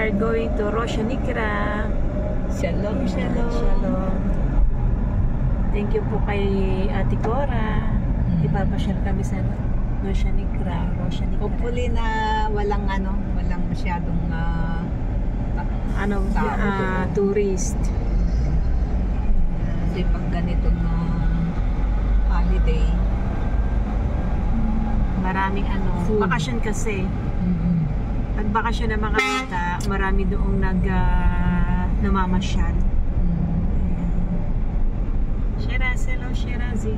are going to Rosh Hanikra. Shalom, shalom. Shalom. Thank you po kay Ate Cora. Ipapasyal kami sa Rosh Hanikra. Hopefully na walang masyadong tourist. Kasi pag ganitong holiday, maraming food. Bakasyon kasi. Pag bakasyon na mga bata, marami doong namamasyal. Shiraz, hello Shirazi.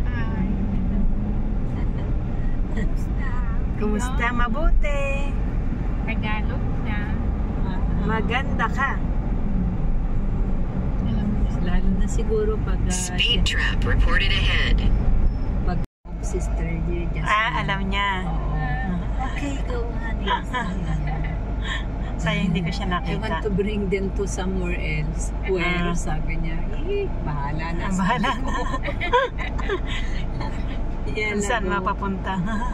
Hi. Kumusta? Mabuti. Tagalog na. Maganda ka. lalo na siguro pag Speed trap reported ahead. pag sister dear just Alam niya. okay, go honey. Sayang hindi ko siya I want nakita. to bring them to somewhere else. Where, sabi niya, bahala na. Bahala na. Yan, Saan ano, mapapunta? Ano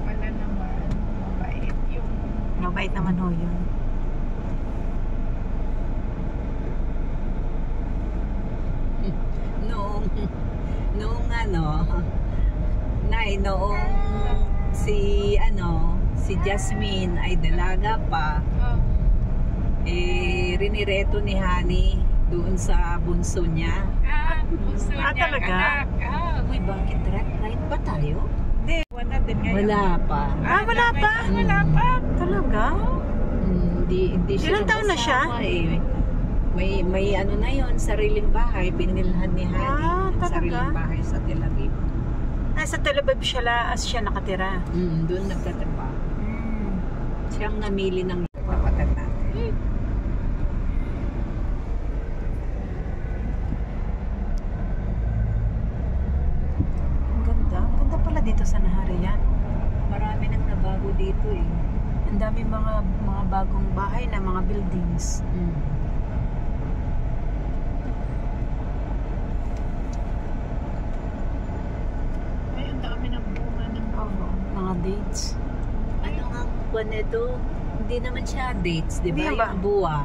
pala naman, mabait yung... Mabait naman ho yun. noong si Jasmine ay dalaga pa, rinireto ni Hani doon sa bunso niya. Gusto niya talaga? anak. Uy, bakit right ba tayo? Hindi. Wala din ngayon. Wala pa. Wala pa? Wala pa. Talaga? Hindi siya Ilang taon na siya? nag-asawa, eh. May ano na yon, sariling bahay, binilhan ni Hani. Talaga? Sariling bahay sa Tel Aviv. Sa Tel Aviv siya nakatira. Doon nagtatrabaho. Siyang namili ng papatag natin. Ang ganda. Ang ganda pala dito sa Naharian. Marami nang nabago dito eh. Ang dami mga bagong bahay na mga buildings. Ay, ang dami ng bunga ng Mga dates. Ano nga buwan nito? Hindi naman siya dates, di ba? Hindi ba? Yung buwa.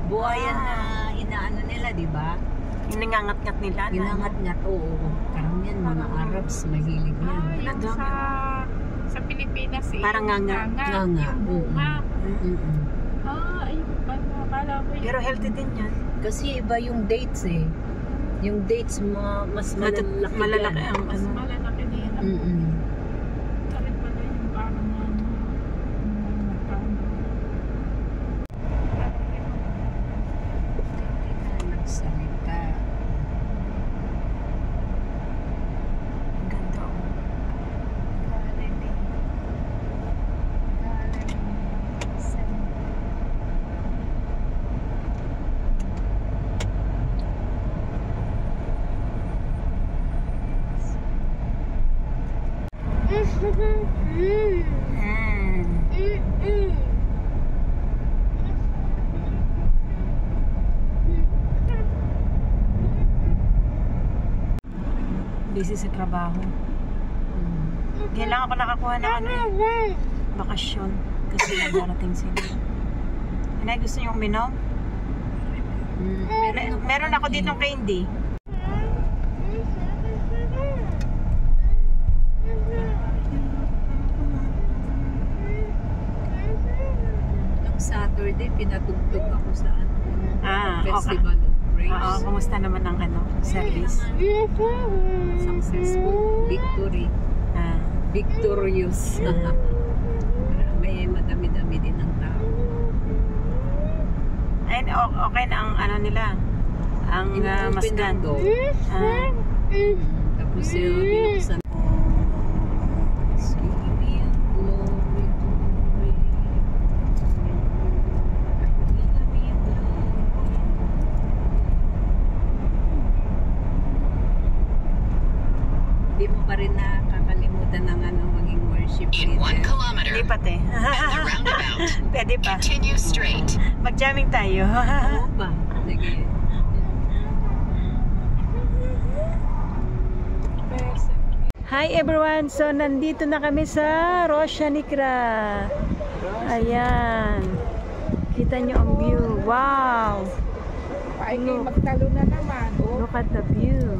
Buwa yan na inaano nila, di ba? Inangangat-ngat nila. Inangat-ngat, oo. Karamihan mga Arabs, mahilig yan. yung sa Pilipinas eh. Parang nganga. Nganga. Yung bunga. Mm-mm. Ayun pala. Akala ko yun. Pero healthy din yan. Kasi iba yung dates eh. Yung dates mas malalaki. Malalaki yan. ang Mas malalaki din. Bakit pala yung parang Nagsalita. Ang ganda. Busy sa trabaho. Ngayon lang ako nakakuha ng bakasyon kasi nagdarating sila. Anay, gusto niyo uminom? Meron ako ditong candy. Nung Saturday, pinatugtog ako sa Festival Okay. of Praise. Oo, kumusta naman ang service? Successful. Victory. Victorious. May madami-dami din ang tao. Ayun, okay na ang nila. Ang masgan. Tapos binuksan. Di mo pa rin nakakalimutan ng maging worship In 1 leader. kilometer, Hindi pati. at the roundabout, Pwede pa. continue straight. Mag-jamming tayo. Oo ba? Sige. Hi everyone! So, nandito na kami sa Rosia Nicra. Ayan. Kita nyo ang view. Wow! Paingay magtalo na naman. Look at the view.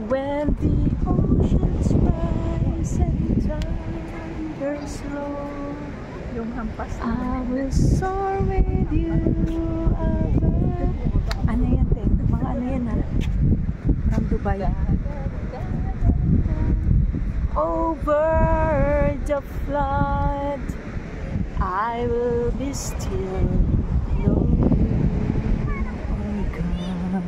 When the oceans rise and thunder slow, Yung hampas I will soar with you above. Ano yan, te? Mga ano yan, ha? From Dubai. Over the flood, I will be still, knowing, oh God.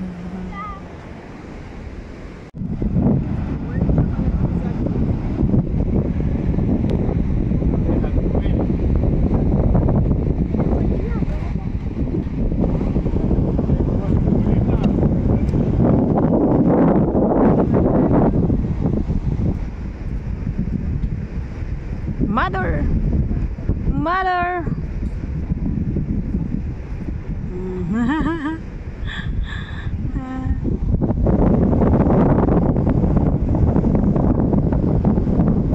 Mother.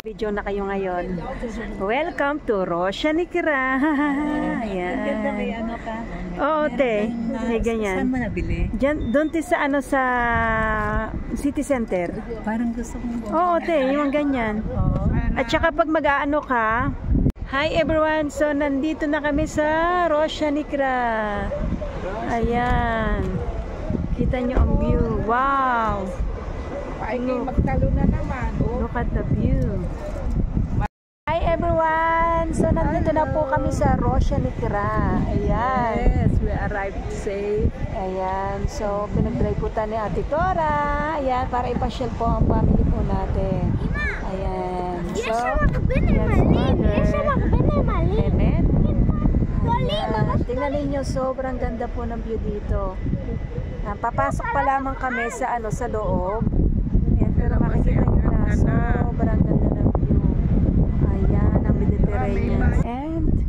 Video na kayo ngayon. Welcome to Rosia Nicra. Ayan. Ganda, may ano ka? Oo, te. May ganyan. Saan mo nabili? Diyan, doon te sa ano sa City Center. Parang gusto kong Oo, te, yung ganyan. At saka pag mag-aano ka, hi everyone! So, nandito na kami sa Rosia Nicra. Ayan. Kita nyo ang view. Wow! Paingay magtalo na naman. Look at the view. Hi everyone! So, nandito na po kami sa Rosia Nicra. Ayan. Yes, we arrived safe. Ayan. So, pinag-drive po tayo ni Ate Cora. Ayan, para ipasyal po ang family po natin. Ayan. So, Enet. Ayan. Tingnan ninyo, sobrang ganda po ng view dito. Papasok pa lamang kami sa ano sa loob. Ayan, pero makikita nyo na, sobrang ganda ng view. Ayan, ang Mediterranean. And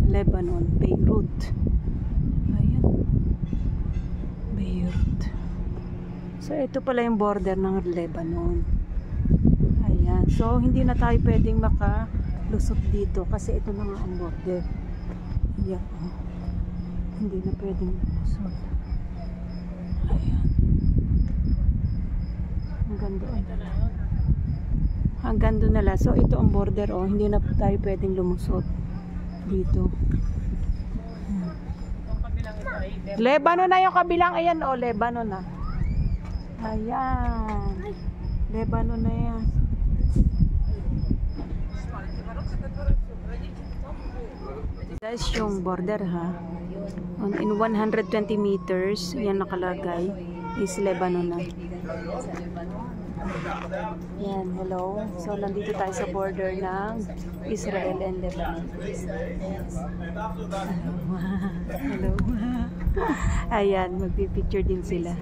Lebanon, Beirut. Ayan. Beirut. So, ito pala yung border ng Lebanon. Ayan. So, hindi na tayo pwedeng makalusot dito kasi ito na nga ang border. Ayan. Oh. Hindi na pwedeng lusot. Ayan. Hanggang doon na lang. Hanggang doon na lang. So, ito ang border. Oh. Hindi na tayo pwedeng lumusot dito. Lebanon na yung kabilang. Ayan, oh. Lebanon na. Ayan. Lebanon na yan. Guys, yung border ha. In 120 meters, yan nakalagay, is Lebanon na. Yan, hello. So, nandito tayo sa border ng Israel and Lebanon. Hello. Hello. Ayan, magpipicture din sila.